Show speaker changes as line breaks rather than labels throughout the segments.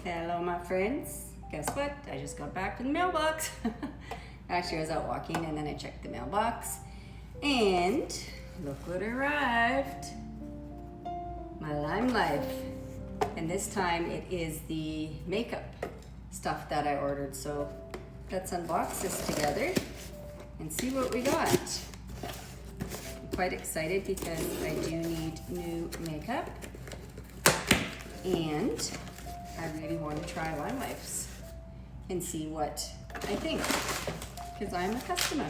Hello my friends. Guess what? I just got back to the mailbox. Actually I was out walking and then I checked the mailbox and look what arrived. My Lime Life. And this time it is the makeup stuff that I ordered. So let's unbox this together and see what we got. I'm quite excited because I do need new makeup and I really want to try Lime Life's and see what I think because I'm a customer.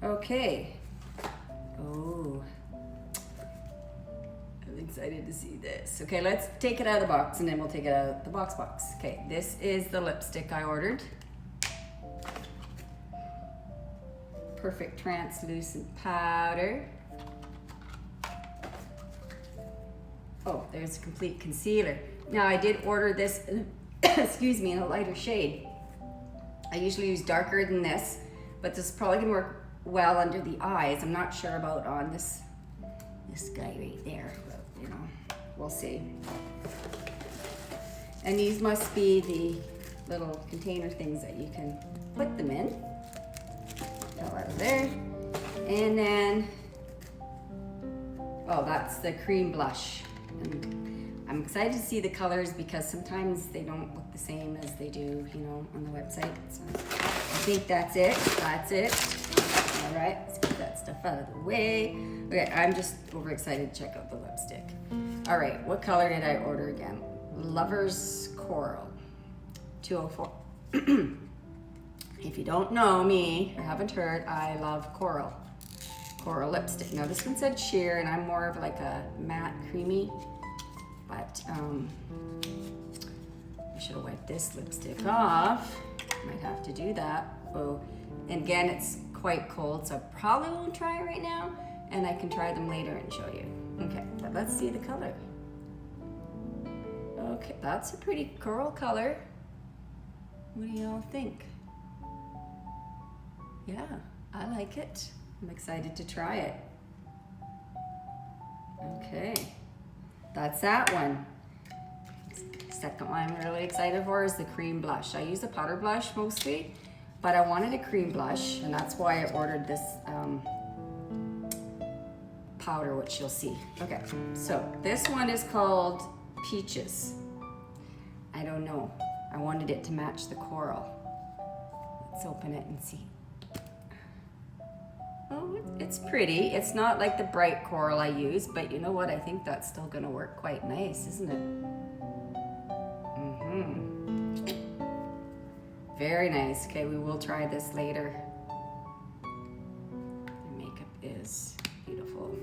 Okay. Oh, I'm excited to see this. Okay, let's take it out of the box and then we'll take it out of the box. Okay, this is the lipstick I ordered. Perfect translucent powder. Oh, there's a complete concealer. Now I did order this, excuse me, in a lighter shade. I usually use darker than this, but this is probably gonna work well under the eyes. I'm not sure about on this guy right there, but you know, we'll see. And these must be the little container things that you can put them in. Pull out of there. And then, oh, that's the cream blush. And I'm excited to see the colors because sometimes they don't look the same as they do, you know, on the website. So I think that's it. That's it. All right, let's get that stuff out of the way. Okay, I'm just overexcited to check out the lipstick. All right, what color did I order again? Lover's Coral, 204. If you don't know me or haven't heard, I love coral lipstick. Now this one said sheer and I'm more of like a matte creamy, but I should have wiped this lipstick off. Might have to do that. Oh, and again, it's quite cold, so I probably won't try it right now, and I can try them later and show you. Okay, but let's see the color. Okay, that's a pretty coral color. What do y'all think? Yeah, I like it. I'm excited to try it. Okay, that's that one. Second one I'm really excited for is the cream blush. I use a powder blush mostly, but I wanted a cream blush, and that's why I ordered this powder, which you'll see. Okay, so this one is called Peaches. I don't know. I wanted it to match the coral. Let's open it and see. Oh, it's pretty. It's not like the bright coral I use, but you know what? I think that's still gonna work quite nice, isn't it? Very nice. Okay, we will try this later. The makeup is beautiful.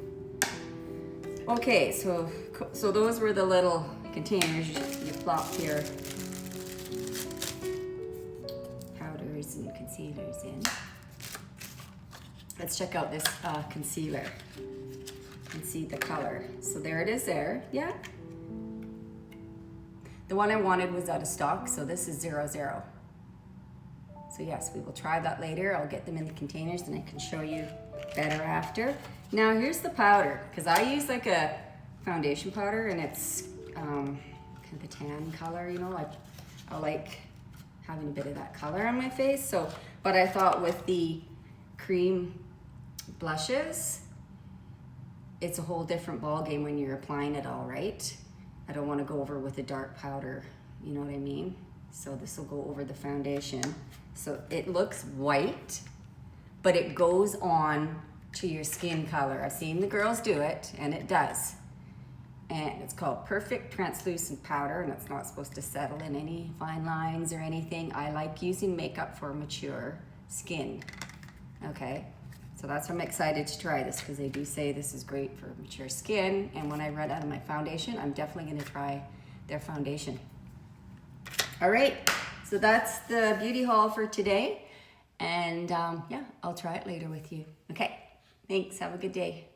Okay, so those were the little containers you plop your powders and concealers in. Let's check out this concealer and see the color. So there it is there, yeah. The one I wanted was out of stock, so this is 00. So yes, we will try that later. I'll get them in the containers and I can show you better after. Now here's the powder, because I use like a foundation powder and it's kind of the tan color, you know, I like having a bit of that color on my face. So, but I thought with the cream blushes, it's a whole different ball game when you're applying it all, right? I don't want to go over with a dark powder, you know what I mean? So this will go over the foundation. So it looks white, but it goes on to your skin color. I've seen the girls do it, and it does. And it's called Perfect Translucent Powder, and it's not supposed to settle in any fine lines or anything. I like using makeup for mature skin, okay? So that's why I'm excited to try this, because they do say this is great for mature skin. And when I run out of my foundation, I'm definitely gonna try their foundation. All right, so that's the beauty haul for today. And yeah, I'll try it later with you. Okay, thanks, have a good day.